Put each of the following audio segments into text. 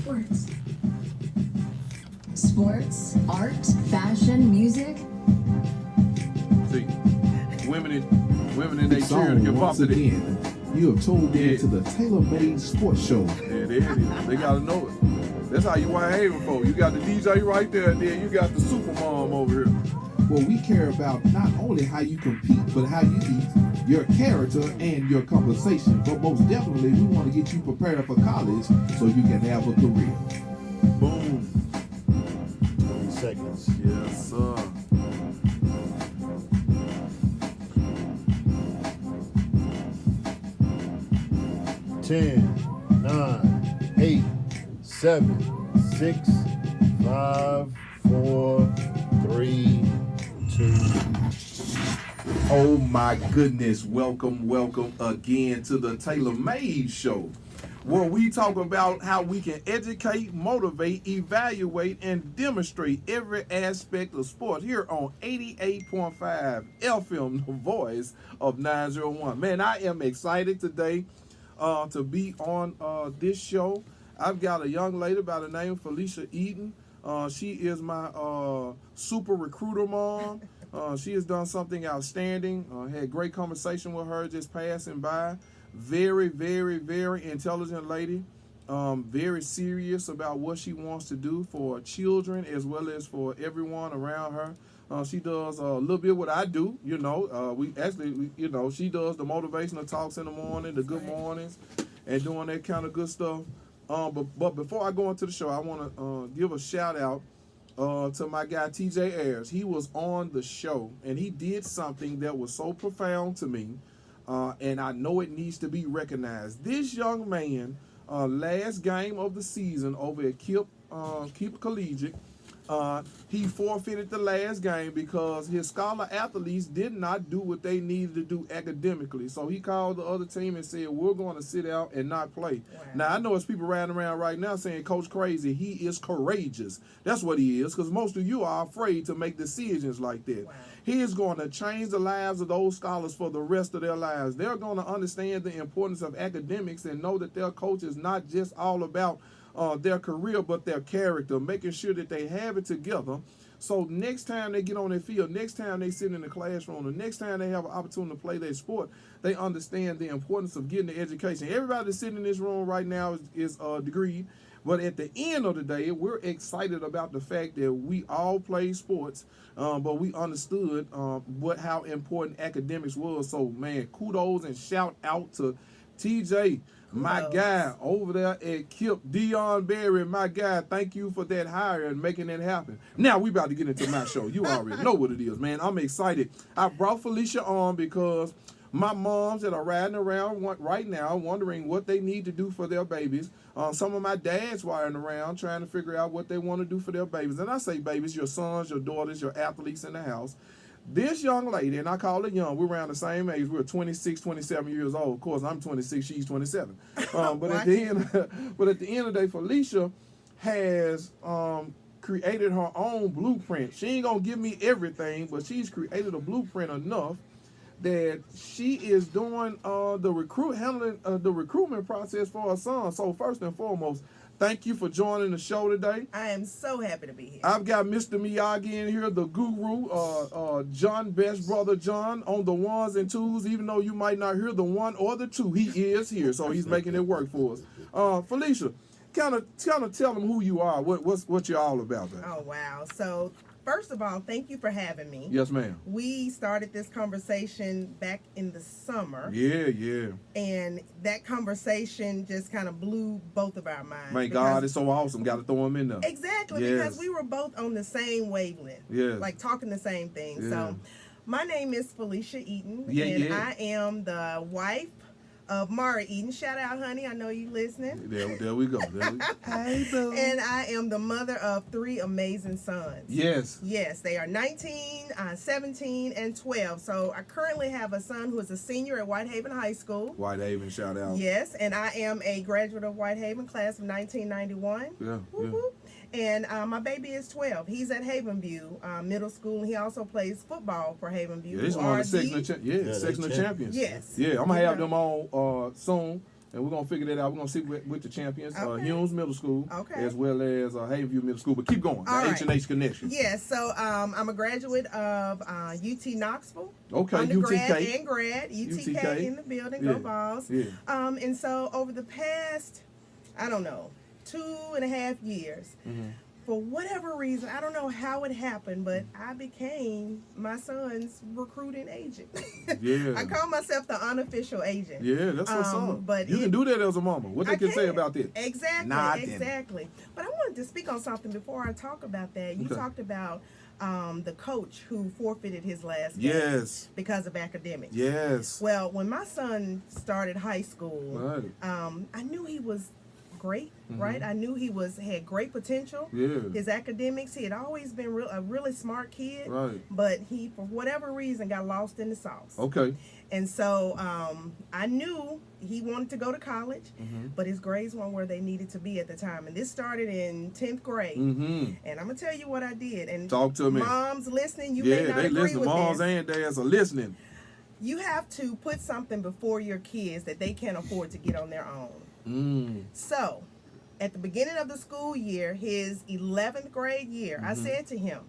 Sports. Sports, art, fashion, music. See, women in their chair to get once bumped again, you have tuned in to the TaylorMade Sports Show. Yeah, there it is. They gotta know it. That's how you Whitehaven folk. You got the DJ right there, and then you got the super mom over here. Well, we care about not only how you compete, but how you eat, your character, and your conversation. But most definitely, we want to get you prepared for college so you can have a career. Boom. 20 seconds. Yes, sir. Ten, 9, 8, 7, 6, 5, 4, 3, 2. Oh my goodness. Welcome again to the TaylorMade Show, where we talk about how we can educate, motivate, evaluate, and demonstrate every aspect of sports here on 88.5 FM, the voice of 901. Man, I am excited today to be on this show. I've got a young lady by the name of Felicia Eaton. She is my super recruiter mom. She has done something outstanding. Had great conversation with her just passing by. Very, very, very intelligent lady. Very serious about what she wants to do for children as well as for everyone around her. She does a little bit what I do, she does the motivational talks in the morning, the good mornings, and doing that kind of good stuff. But before I go into the show, I want to give a shout out to my guy TJ Ayers. He was on the show and he did something that was so profound to me, and I know it needs to be recognized. This young man, last game of the season over at Kip Collegiate, he forfeited the last game because his scholar athletes did not do what they needed to do academically. So he called the other team and said, we're going to sit out and not play. Wow. Now, I know it's people riding around right now saying, Coach crazy. He is courageous. That's what he is, because most of you are afraid to make decisions like that. Wow. He is going to change the lives of those scholars for the rest of their lives. They're going to understand the importance of academics and know that their coach is not just all about their career, but their character, making sure that they have it together. So next time they get on their field, next time they sit in the classroom, the next time they have an opportunity to play their sport, they understand the importance of getting the education. Everybody that's sitting in this room right now is degreed, but at the end of the day, we're excited about the fact that we all play sports, but we understood how important academics was. So, man, kudos and shout out to TJ, my guy over there at Kip, Dion Berry, my guy. Thank you for that hire and making it happen. Now we about to get into my show. You already know what it is, man. I'm excited. I brought Felicia on because my moms that are riding around right now wondering what they need to do for their babies. Some of my dads riding around trying to figure out what they want to do for their babies. And I say babies, your sons, your daughters, your athletes in the house. This young lady, and I call her young, we're around the same age. We're 26, 27 years old. Of course, I'm 26, she's 27. But at the end of the day, Felicia has created her own blueprint. She ain't gonna give me everything, but she's created a blueprint enough that she is doing the recruitment process for her son. So first and foremost, thank you for joining the show today. I am so happy to be here. I've got Mr. Miyagi in here, the guru, John, best brother John, on the ones and twos. Even though you might not hear the one or the two, he is here, so he's making it work for us. Felicia, kind of tell them who you are, what you're all about, man. Oh wow! So first of all, thank you for having me. Yes, ma'am. We started this conversation back in the summer. Yeah. And that conversation just kind of blew both of our minds. My God, it's so awesome. Got to throw him in there. Exactly, because we were both on the same wavelength. Yeah. Like talking the same thing. Yeah. So my name is Felicia Eaton. I am the wife of Mara Eaton. Shout out, honey. I know you listening. There we go. Hey, boo. And I am the mother of 3 amazing sons. Yes. Yes, they are 19, 17, and 12. So I currently have a son who is a senior at Whitehaven High School. Whitehaven, shout out. Yes, and I am a graduate of Whitehaven, class of 1991. Yeah. And my baby is 12. He's at Havenview Middle School, and he also plays football for Havenview. Yeah, he's one of the sectional champions. Yes. Yeah, I'm going to have them on soon. and we're gonna figure that out. We're gonna see with the champions, Okay. Humes Middle School, Okay. as well as Havenview Middle School. But keep going. The All right. H&H connection. Yes, so I'm a graduate of UT Knoxville. Okay, Undergrad UTK. and grad. UTK, UTK. in the building. Yeah. Go Vols. Yeah. And so over the past, I don't know, 2.5 years, for whatever reason, I don't know how it happened, but I became my son's recruiting agent. Yeah. I call myself the unofficial agent. Yeah, that's what's up. But you can do that as a mama. What they I can say can. about that? Exactly, Nothing. exactly. But I wanted to speak on something before I talk about that. You Okay. talked about the coach who forfeited his last game Yes. because of academics. Yes. Well, when my son started high school, Right. I knew he was great, right? I knew he had great potential. Yeah. His academics, he had always been a really smart kid, Right. but he, for whatever reason, got lost in the sauce. Okay. And so I knew he wanted to go to college, but his grades weren't where they needed to be at the time. And this started in 10th grade. Mm-hmm. And I'm going to tell you what I did. And Talk to me. moms listening, you may Yeah, not they agree listen. with Moms this. and dads are listening. You have to put something before your kids that they can't afford to get on their own. So, at the beginning of the school year, his 11th grade year, I said to him,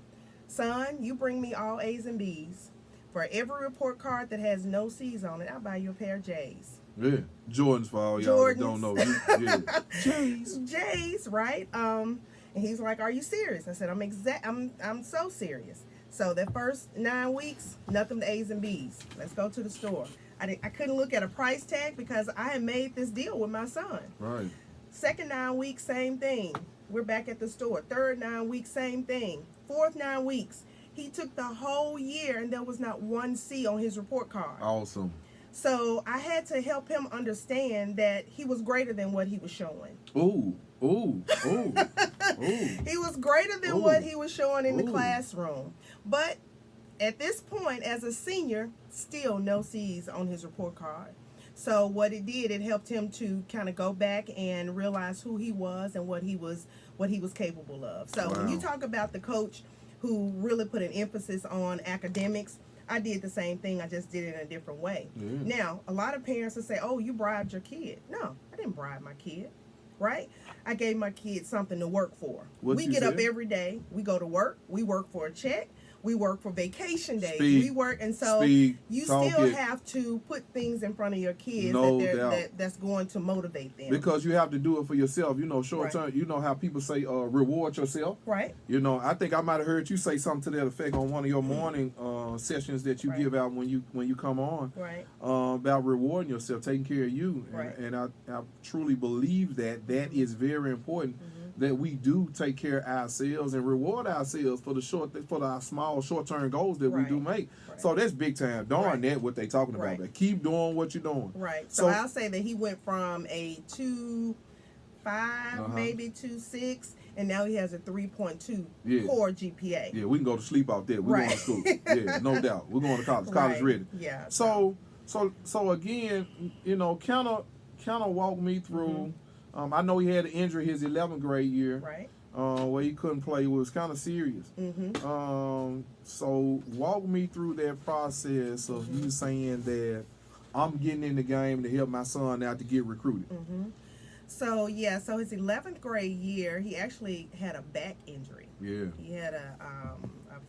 son, you bring me all A's and B's. For every report card that has no C's on it, I'll buy you a pair of J's. Yeah. Jordans for all y'all that don't know. Yeah. J's. J's, right? And he's like, are you serious? I said, I'm so serious. So that first 9 weeks, nothing but A's and B's. Let's go to the store. I couldn't look at a price tag because I had made this deal with my son. Right. Second 9 weeks, same thing. We're back at the store. Third 9 weeks, same thing. Fourth 9 weeks, he took the whole year and there was not one C on his report card. Awesome. So I had to help him understand that he was greater than what he was showing. Ooh. Ooh. Ooh. Ooh. He was greater than Ooh. what he was showing in the Ooh. classroom. But at this point, as a senior, still no C's on his report card. So what it did, it helped him to kind of go back and realize who he was and what he was capable of. So when you talk about the coach who really put an emphasis on academics, I did the same thing. I just did it in a different way. Now, a lot of parents will say, oh, you bribed your kid. No, I didn't bribe my kid, right? I gave my kid something to work for. We get up every day. We go to work. We work for a check. We work for vacation days. We work, and so you still have to put things in front of your kids that's going to motivate them. Because you have to do it for yourself. You know, short term. You know how people say, reward yourself. Right. You know, I think I might have heard you say something to that effect on one of your morning sessions that you give out when you come on. Right. About rewarding yourself, taking care of you. Right. And I truly believe that is very important. That we do take care of ourselves and reward ourselves for our small short-term goals that we do make. Right. So that's big time. Darn that what they talking about. But keep doing what you're doing. Right. So I'll say that he went from a 2.5, maybe 2.6, and now he has a 3.2 core GPA. Yeah, we can go to sleep out there. We're going to school. Yeah, no doubt. We're going to college. College ready. Yeah. So again, you know, kind of walk me through. I know he had an injury his 11th grade year, right? Where he couldn't play. It was kind of serious. So walk me through that process of you saying that I'm getting in the game to help my son out to get recruited. So his 11th grade year, he actually had a back injury. Yeah. He had a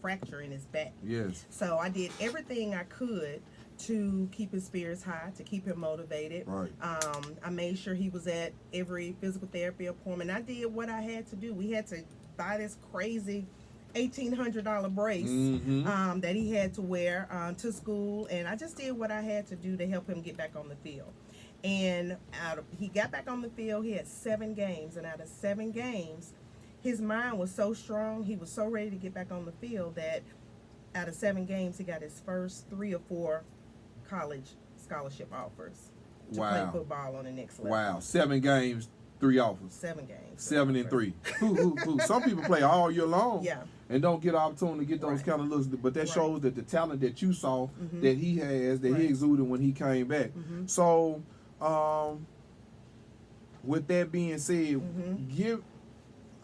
fracture in his back. Yes. So I did everything I could to keep his spirits high, to keep him motivated. Right. I made sure he was at every physical therapy appointment. I did what I had to do. We had to buy this crazy $1,800 brace that he had to wear to school, and I just did what I had to do to help him get back on the field. And he got back on the field. He had 7 games, and out of 7 games, his mind was so strong. He was so ready to get back on the field that out of 7 games, he got his first 3 or 4 college scholarship offers to play football on the next level. Wow, 7 games, 3 offers. 7 games. 7 and 3. Some people play all year long. Yeah. And don't get opportunity to get those kind of looks, but that shows that the talent that you saw that he has, that he exuded when he came back. So, with that being said,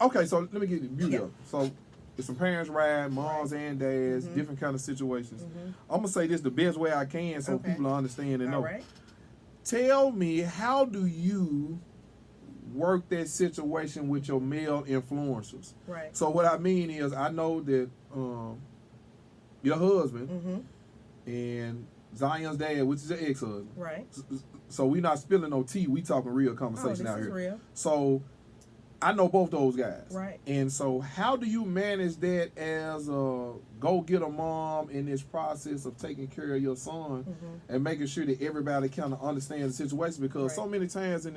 so let me get the beauty of it. So, if some parents ride, moms and dads, different kind of situations. I'm gonna say this the best way I can so people understand and know. Right. tell me, how do you work that situation with your male influencers? Right. So what I mean is, I know that your husband Mm-hmm. and Zion's dad, which is your ex-husband. Right. So we not spilling no tea. We talking real conversation this out is here. real. So I know both those guys. Right. And so how do you manage that as a go-getter mom in this process of taking care of your son and making sure that everybody kind of understands the situation? Because so many times in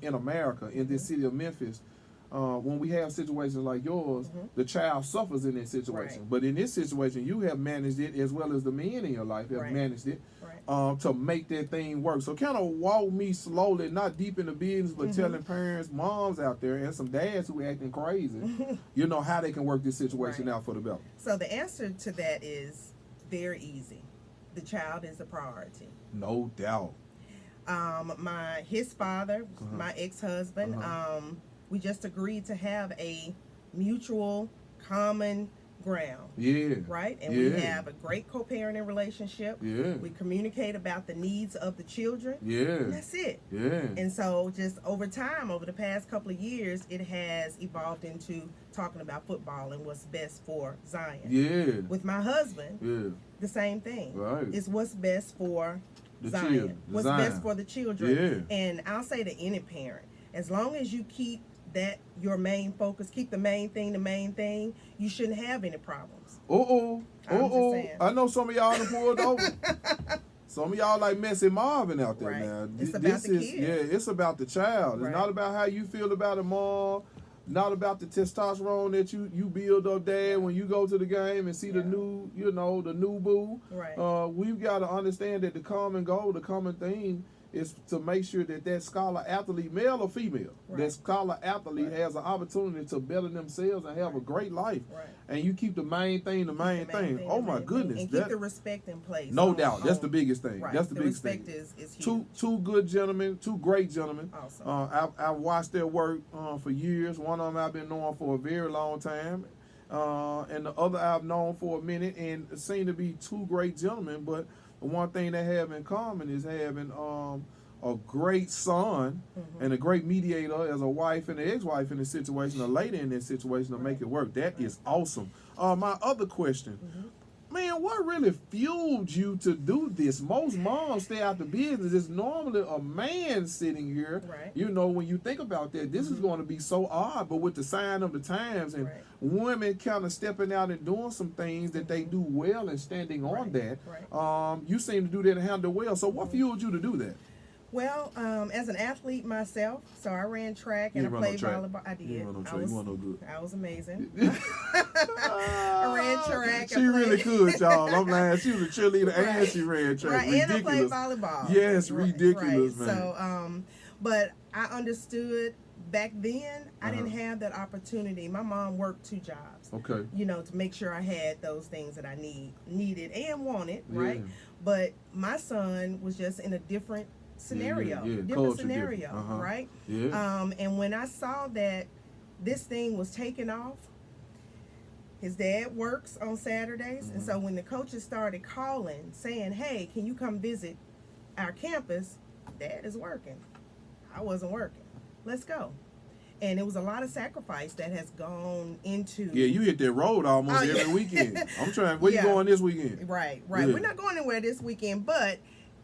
America, in this city of Memphis, when we have situations like yours, the child suffers in that situation. Right. But in this situation, you have managed it, as well as the men in your life have managed it, to make that thing work. So kind of walk me slowly, not deep in the business, but telling parents, moms out there, and some dads who acting crazy, you know, how they can work this situation out for the better. So the answer to that is very easy. The child is a priority. No doubt. His father, my ex-husband, we just agreed to have a mutual common ground. Yeah. Right? And we have a great co-parenting relationship. Yeah. We communicate about the needs of the children. Yeah. And that's it. Yeah. And so just over time, over the past couple of years, it has evolved into talking about football and what's best for Zion. Yeah. With my husband, the same thing. Right. It's what's best for The Zion. children. What's best for the children. Yeah. And I'll say to any parent, as long as you keep that your main focus, keep the main thing, you shouldn't have any problems. I'm just saying. I know some of y'all done pulled over. Some of y'all like Messy Marvin out there now. It's about the kid. Yeah, it's about the child. Right. It's not about how you feel about a mom. Not about the testosterone that you build up, Dad, when you go to the game and see the new, you know, the new boo. Right. We've got to understand that the common goal, the common thing, is to make sure that scholar athlete, male or female, that scholar athlete has an opportunity to better themselves and have a great life. Right. And you keep the main thing the main thing. Oh my goodness. And keep the respect in place. No doubt. That's the biggest thing. Right. That's the biggest respect thing. is huge. Two good gentlemen, two great gentlemen. Awesome. I've watched their work for years. One of them I've been knowing for a very long time. And the other I've known for a minute, and it seem to be two great gentlemen. But the one thing they have in common is having a great son and a great mediator as a wife and an ex-wife in this situation, a lady in this situation to make it work. That is awesome. My other question, man, what really fueled you to do this? Most moms stay out the business. It's normally a man sitting here. Right. You know, when you think about that, this is going to be so odd, but with the sign of the times and women kind of stepping out and doing some things that they do well and standing on that, you seem to do that and handle well. So what fueled you to do that? Well, as an athlete myself, so I ran track and I played volleyball. I did. You run no track. You weren't no good. I was amazing. I ran track. She really could, y'all. I'm lying. She was a cheerleader and she ran track. Right, ridiculous. and I played volleyball. Yes, ridiculous, man. So, but I understood back then I didn't have that opportunity. My mom worked 2 jobs. Okay. You know, to make sure I had those things that I needed and wanted, right? But my son was just in a different scenario, different scenario, right? Yeah. And when I saw that this thing was taking off, his dad works on Saturdays, and so when the coaches started calling, saying, "Hey, can you come visit our campus?" Dad is working. I wasn't working. Let's go. And it was a lot of sacrifice that has gone into. Yeah, you hit that road almost every weekend. I'm trying. Where you going this weekend? Right. Yeah. We're not going anywhere this weekend, but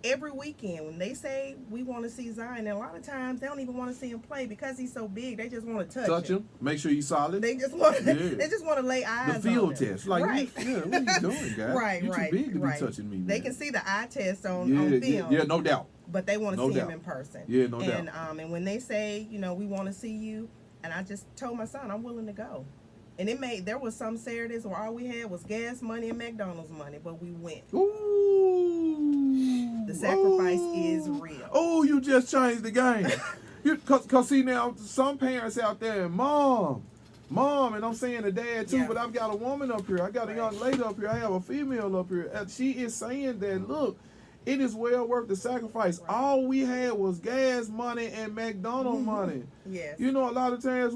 every weekend when they say we want to see Zion, and a lot of times they don't even want to see him play because he's so big. They just want to touch him. Make sure he's solid. They just want to. They just want to lay eyes. The field on him. test, like, what are you doing, guys? Right. You're too big to be touching me. Man. They can see the eye test on film. Yeah, no doubt. But they want to see him in person. Yeah, no doubt. And when they say, you know, we want to see you, and I just told my son I'm willing to go. And there was some Saturdays where all we had was gas money and McDonald's money, but we went. Ooh. The sacrifice is real. Oh, you just changed the game. Cause see now, some parents out there, mom, and I'm saying the dad too, but I've got a woman up here. I got a young lady up here. I have a female up here. She is saying that, look, it is well worth the sacrifice. All we had was gas money and McDonald's money. Yes. You know, a lot of times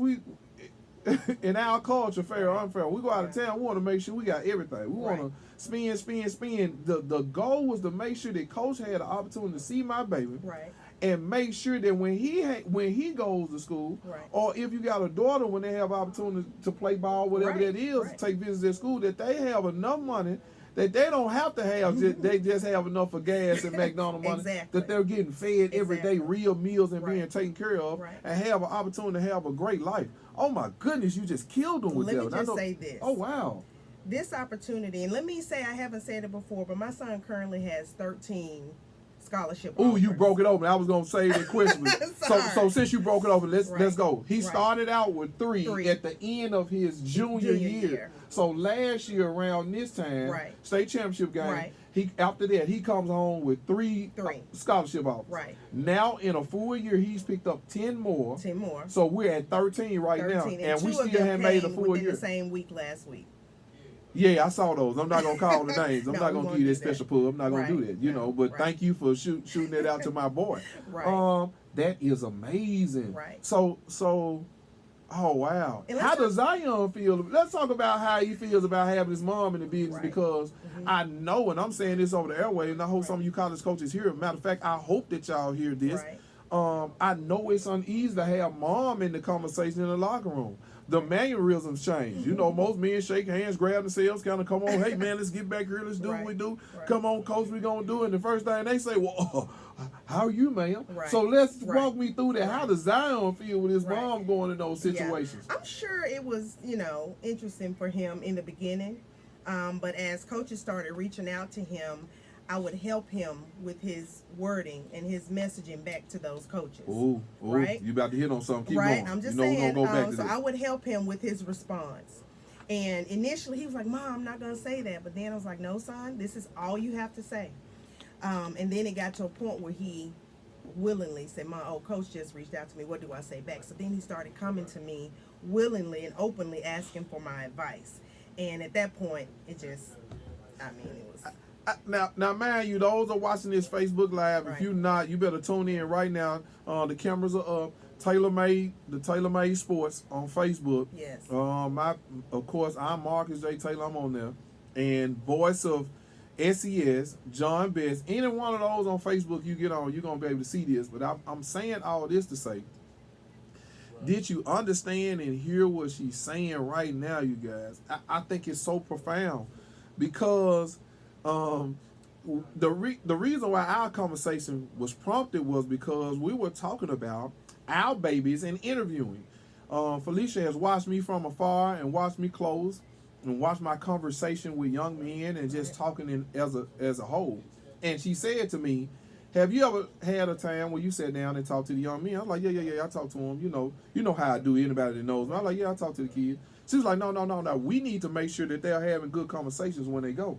in our culture, fair or unfair, we go out of town, we want to make sure we got everything. We want to spend. The goal was to make sure that coach had an opportunity to see my baby, Right. and make sure that when he goes to school, Right. or if you got a daughter, when they have opportunity to play ball, whatever Right, that is, right. take visits at school, that they have enough money that they don't have to have, they just have enough for gas and McDonald's money, Exactly. that they're getting fed every day, Exactly. real meals and Right. being taken care of, Right. and have an opportunity to have a great life. Oh my goodness, you just killed them with Let that. me And I just know- say this. Oh wow. This opportunity, and let me say I haven't said it before, but my son currently has 13 scholarship Ooh, you offers. broke it open. I was gonna say that question. so Sorry. since you broke it open, let's Right. go. He Right. started out with three Three. at the end of his junior year. So last year around this time, Right. state championship game, Right. he after that he comes home with three scholarship offers. Right. Now in a full year, he's picked up 10 more. 10 more. So we're at 13 right 13, now, and we two of still them haven't made a came full within year. the same week last week. Yeah, I saw those. I'm not gonna call the names. I'm No, not we gonna won't give you do that that. special pull. I'm not gonna do Right. that, you No, know. But right. thank you for shooting that out to my boy. Right. That is amazing. Right. So, oh wow. And How let's does Zion feel? Let's talk about how he feels about having his mom in the business, Right. because I know, and I'm saying this over the airway, and I hope some of you college coaches hear it. Matter of fact, I hope that y'all hear this. Right. I know it's uneasy to have mom in the conversation in the locker room. The mannerisms change. You know, most men shake hands, grab themselves, kind of come on, hey man, let's get back here, let's do what we do. Right. Come on, coach, we gonna do it. And the first thing they say, well, how are you, ma'am? Right. So let's Right. walk me through that. How does Zion feel with his Right. mom going in those situations? Yeah. I'm sure it was, interesting for him in the beginning. But as coaches started reaching out to him, I would help him with his wording and his messaging back to those coaches. Ooh, Right? You about to hit on something. Keep Right? going. I'm just you know saying. we're gonna go back to so this. I would help him with his response. And initially he was like, Mom, I'm not going to say that. But then I was like, no, son, this is all you have to say. And then it got to a point where he willingly said, coach just reached out to me. What do I say back? So then he started coming to me willingly and openly asking for my advice. And at that point, it was... Now, mind you, those are watching this Facebook Live. Right. If you're not, you better tune in right now. The cameras are up. TaylorMade, the TaylorMade Sports on Facebook. Yes. Of course, I'm Marcus J. Taylor. I'm on there. And voice of SES, John Best. Any one of those on Facebook you get on, you're going to be able to see this. But I'm saying all this to say, did you understand and hear what she's saying right now, you guys? I think it's so profound, because the reason why our conversation was prompted was because we were talking about our babies and interviewing. Felicia has watched me from afar and watched me close and watched my conversation with young men and just talking as a whole. And she said to me, have you ever had a time where you sat down and talked to the young men? I was like, yeah, I talk to them. You know how I do. Anybody that knows me. I was like, yeah, I talk to the kids. She was like, no. We need to make sure that they're having good conversations when they go.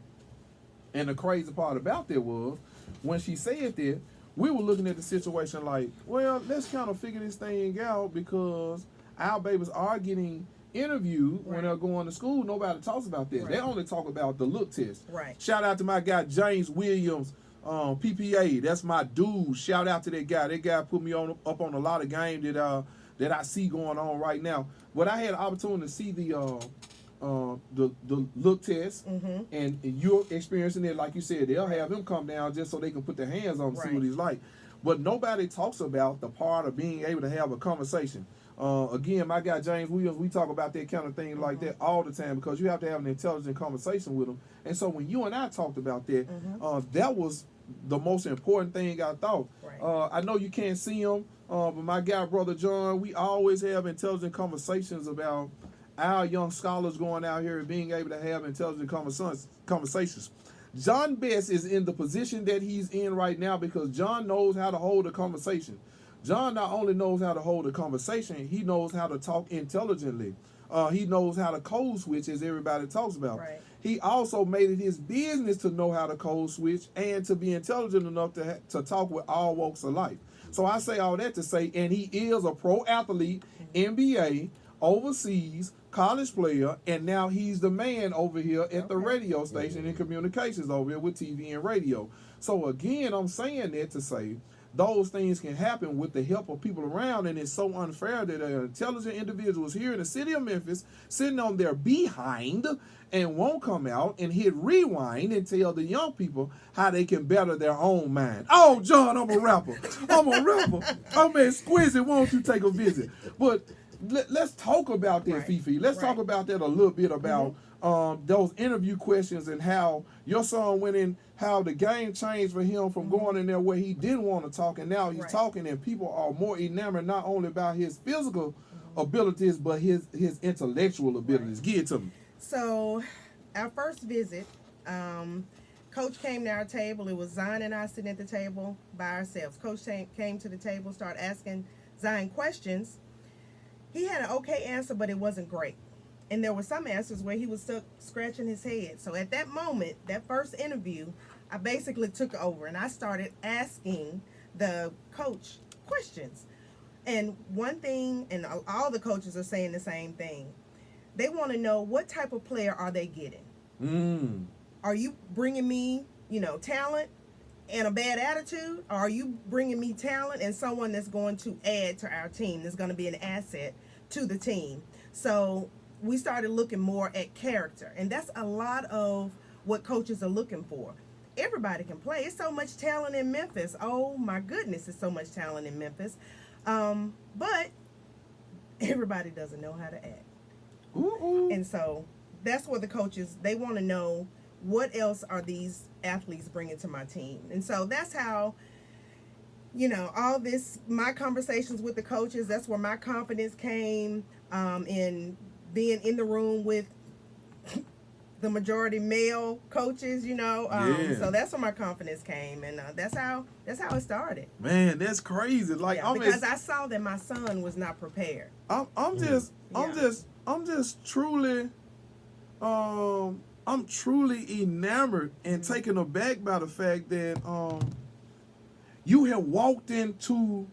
And the crazy part about that was, when she said that, we were looking at the situation like, well, let's kind of figure this thing out, because our babies are getting interviewed when they're going to school. Nobody talks about that. Right. They only talk about the look test. Right. Shout out to my guy, James Williams, PPA. That's my dude. Shout out to that guy. That guy put me up on a lot of games that I see going on right now. But I had an opportunity to see the look test, and you're experiencing it. Like you said, they'll have him come down just so they can put their hands on him, see what he's like. But nobody talks about the part of being able to have a conversation. Again, my guy James Williams, we talk about that kind of thing like that all the time, because you have to have an intelligent conversation with them. And so when you and I talked about that, that was the most important thing I thought. Right. I know you can't see him, but my guy, Brother John, we always have intelligent conversations about our young scholars going out here and being able to have intelligent conversations. John Best is in the position that he's in right now because John knows how to hold a conversation. John not only knows how to hold a conversation, he knows how to talk intelligently. He knows how to code switch, as everybody talks about. Right. He also made it his business to know how to code switch and to be intelligent enough to talk with all walks of life. So I say all that to say, and he is a pro athlete, NBA, overseas, college player, and now he's the man over here at the radio station and communications over here with TV and radio. So again, I'm saying that to say those things can happen with the help of people around, and it's so unfair that intelligent individuals here in the city of Memphis sitting on their behind and won't come out and hit rewind and tell the young people how they can better their own mind. Oh, John, I'm a rapper. I'm a rapper. Oh, man, Squizzy, why don't you take a visit? But let's talk about that, Right. Fifi. Let's talk about that a little bit about those interview questions and how your son went in, how the game changed for him from going in there where he didn't want to talk, and now he's Right. talking, and people are more enamored not only about his physical abilities but his intellectual abilities. Give it to me. So, our first visit, Coach came to our table. It was Zion and I sitting at the table by ourselves. Coach came to the table, started asking Zion questions. He had an okay answer, but it wasn't great. And there were some answers where he was stuck scratching his head. So at that moment, that first interview, I basically took over and I started asking the coach questions. And one thing, and all the coaches are saying the same thing, they want to know what type of player are they getting. Are you bringing me, talent and a bad attitude? Or are you bringing me talent and someone that's going to add to our team, that's going to be an asset to the team? So we started looking more at character, and that's a lot of what coaches are looking for. Everybody can play. It's so much talent in Memphis. Oh my goodness, it's so much talent in Memphis. But everybody doesn't know how to act. And so that's what the coaches, they want to know, what else are these athletes bringing to my team? And so that's how, all this, my conversations with the coaches, that's where my confidence came in being in the room with the majority male coaches, so that's where my confidence came, and that's how it started. Man, that's crazy. Like, because I saw that my son was not prepared. I'm truly enamored and taken aback by the fact that you have walked into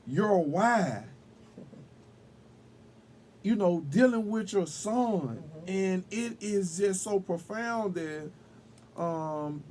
your why, dealing with your son, and it is just so profound that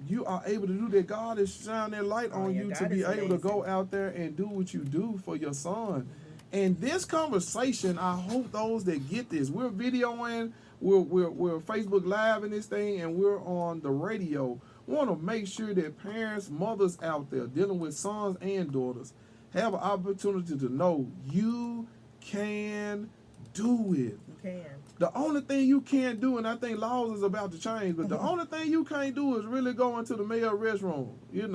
you are able to do that. God is shining that light on you to be able to go out there and do what you do for your son. And this conversation, I hope those that get this, we're videoing, we're Facebook Live in this thing, and we're on the radio. Want to make sure that parents, mothers out there dealing with sons and daughters have an opportunity to know you can do it. You can. The only thing you can't do, and I think laws is about to change, but the only thing you can't do is really go into the male restroom. You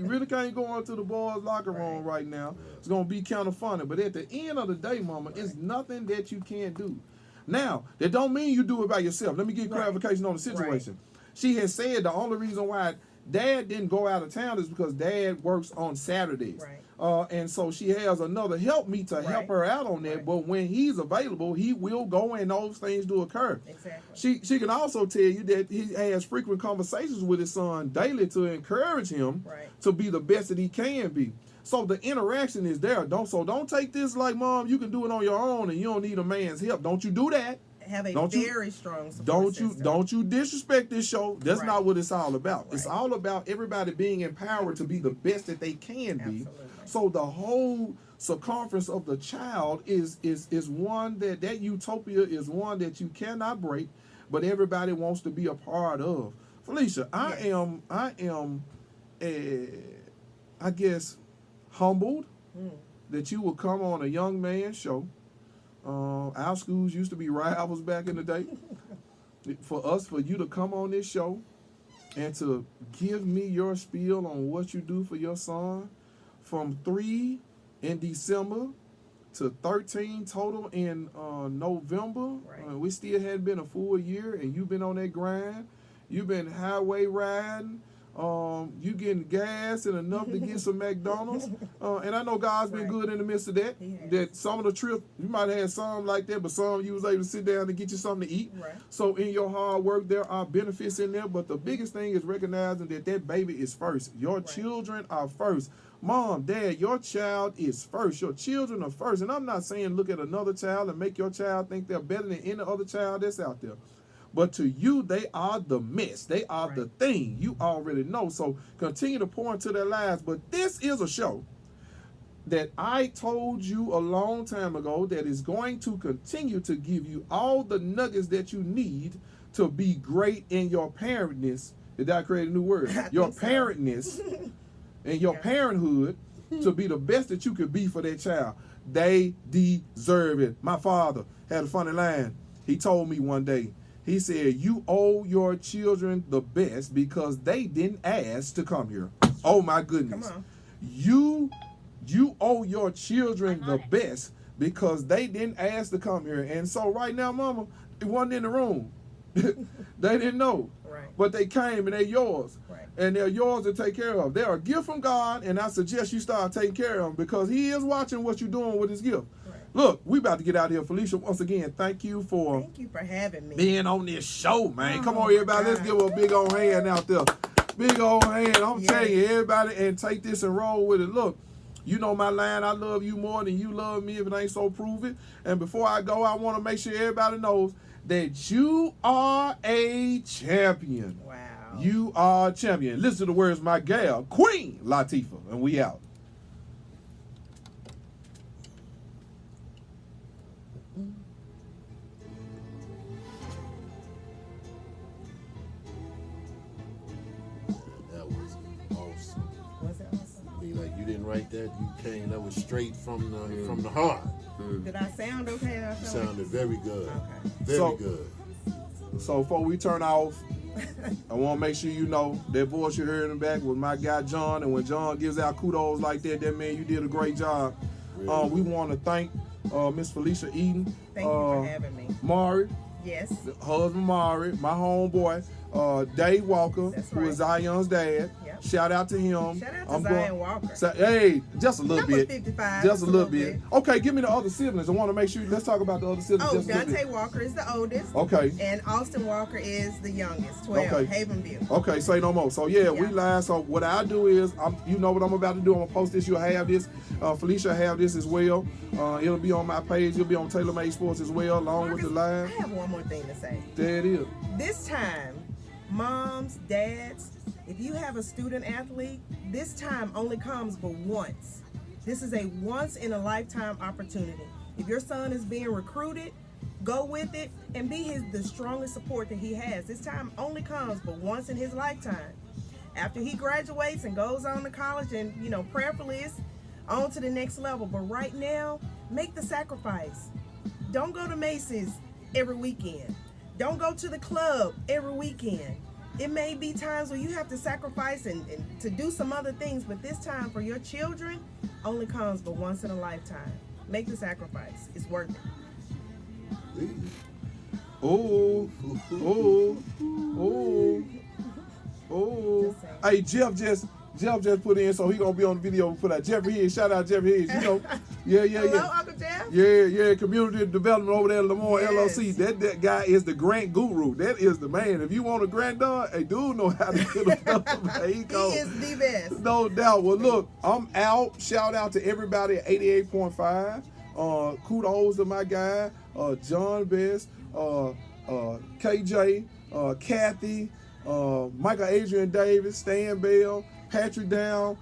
really can't go into the boys' locker room right now. It's going to be kind of funny. But at the end of the day, mama, it's nothing that you can't do. Now, that don't mean you do it by yourself. Let me get clarification on the situation. She has said the only reason why Dad didn't go out of town is because Dad works on Saturdays. And so she has another helpmeet to help her out on that. But when he's available, he will go and those things do occur. Exactly. She can also tell you that he has frequent conversations with his son daily to encourage him to be the best that he can be. So the interaction is there. Don't take this like, Mom, you can do it on your own and you don't need a man's help. Don't you do that. Have a very strong support system. Don't you disrespect this show. That's not what it's all about. Right. It's all about everybody being empowered to be the best that they can be. Absolutely. So the whole circumference of the child is one that utopia is one that you cannot break, but everybody wants to be a part of. Felicia, I am I guess humbled that you would come on a young man's show. Our schools used to be rivals back in the day. For you to come on this show and to give me your spiel on what you do for your son, from 3 in December to 13 total in November. We still hadn't been a full year, and you've been on that grind. You've been highway riding. You getting gas and enough to get some McDonald's. And I know God's been good in the midst of that. That some of the trips, you might have had some like that, but some you was able to sit down and get you something to eat. So in your hard work, there are benefits in there. But the biggest thing is recognizing that baby is first. Your children are first. Mom, Dad, your child is first. Your children are first. And I'm not saying look at another child and make your child think they're better than any other child that's out there. But to you, they are the mess. They are the thing. You already know. So continue to pour into their lives. But this is a show that I told you a long time ago that is going to continue to give you all the nuggets that you need to be great in your parentness. Did I create a new word? Your parentness and your parenthood to be the best that you could be for that child. They deserve it. My father had a funny line. He told me one day, he said, you owe your children the best because they didn't ask to come here. Oh my goodness. Come on. You owe your children the best because they didn't ask to come here. And so right now, mama, it wasn't in the room. They didn't know. Right. But they came and they're yours. Right. And they're yours to take care of. They're a gift from God, and I suggest you start taking care of them because he is watching what you're doing with his gift. Right. Look, we about to get out of here. Felicia, once again, thank you for having me. being on this show, man. Come Oh, on, everybody. Let's God. give her a big old hand out there. Big old hand. I'm Yes. telling you, everybody, and take this and roll with it. Look, you know my line, I love you more than you love me. If it ain't so, prove it. And before I go, I want to make sure everybody knows that you are a champion. Wow. You are a champion. Listen to the words of my gal, Queen Latifah, and we out. That was awesome. Was it awesome? I mean, like you didn't write that. You came. That was straight from the heart. Did I sound okay? You sounded very good. Okay. Very good. So before we turn off, I want to make sure you know that voice you heard in the back was my guy John, and when John gives out kudos like that, that means you did a great job. Really We want to thank Miss Felicia Eaton, Thank you for having me. Mari, Yes. husband Mari, my homeboy, Dave Walker, That's who right. is Zion's dad. Yep. Shout out to him. Shout out to Zion Walker. Hey, just a little Number bit. 55, Just a little bit. Okay, give me the other siblings. I want to make sure. Let's talk about the other siblings. Oh, just a little Dante bit. Walker is the oldest. Okay. And Austin Walker is the youngest, 12, Okay. Havenville. Okay, say no more. So yeah, we Yeah. live. So what I do is, you know what I'm about to do. I'm gonna post this. You'll have this. Felicia have this as well. It'll be on my page. It'll be on TaylorMade Sports as well, along with the live. I have one more thing to say. There it is. This time, moms, dads, if you have a student athlete, this time only comes but once. This is a once in a lifetime opportunity. If your son is being recruited, go with it and be the strongest support that he has. This time only comes but once in his lifetime. After he graduates and goes on to college and, prayerfully is on to the next level. But right now, make the sacrifice. Don't go to Macy's every weekend. Don't go to the club every weekend. It may be times where you have to sacrifice and to do some other things, but this time for your children only comes but once in a lifetime. Make the sacrifice. It's worth it. Oh, oh, oh, oh. Just saying. Hey, Jeff just put in, so he gonna be on the video for that. Jeffrey Higgs, shout out Jeffrey Higgs. Yeah. Hello, Uncle Jeff? Yeah, community development over there at Lamar Yes. LLC. That guy is the grant guru. That is the man. If you want a grant done, a dude know how to get them done, man. He is the best. No doubt. Well, look, I'm out. Shout out to everybody at 88.5. Kudos to my guy, John Best, KJ, Kathy, Michael Adrian Davis, Stan Bell, Patrick Down,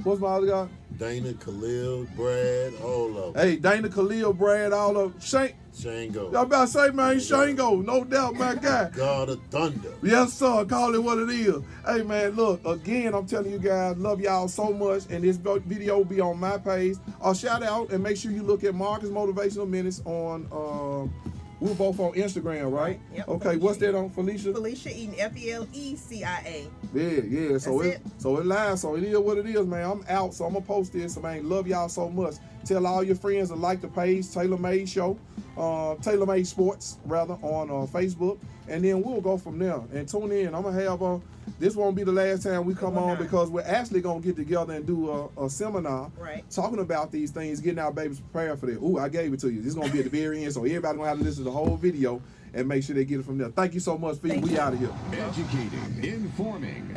what's my other guy? Dana, Khalil, Brad, all of them. Hey, Dana, Khalil, Brad, all of them. Shango. Y'all about to say, man, Shango, no doubt, my guy. God of Thunder. Yes, sir. Call it what it is. Hey, man, look, again, I'm telling you guys, love y'all so much, and this video will be on my page. Shout out, and make sure you look at Marcus Motivational Minutes on, we're both on Instagram, right? Yep. Okay, what's that on, Felicia? Felicia Eaton, Felicia. Yeah. So That's it live. So it is what it is, man. I'm out, so I'm gonna post this. Man, love y'all so much. Tell all your friends to like the page, TaylorMade Show, TaylorMade Sports rather on Facebook, and then we'll go from there. And tune in. I'm gonna have this won't be the last time we come on because we're actually gonna get together and do a seminar, Right. talking about these things, getting our babies prepared for that. Ooh, I gave it to you. This is gonna be at the very end, so everybody gonna have to listen to the whole video and make sure they get it from there. Thank you so much, Pete. We out of here. Educating, informing,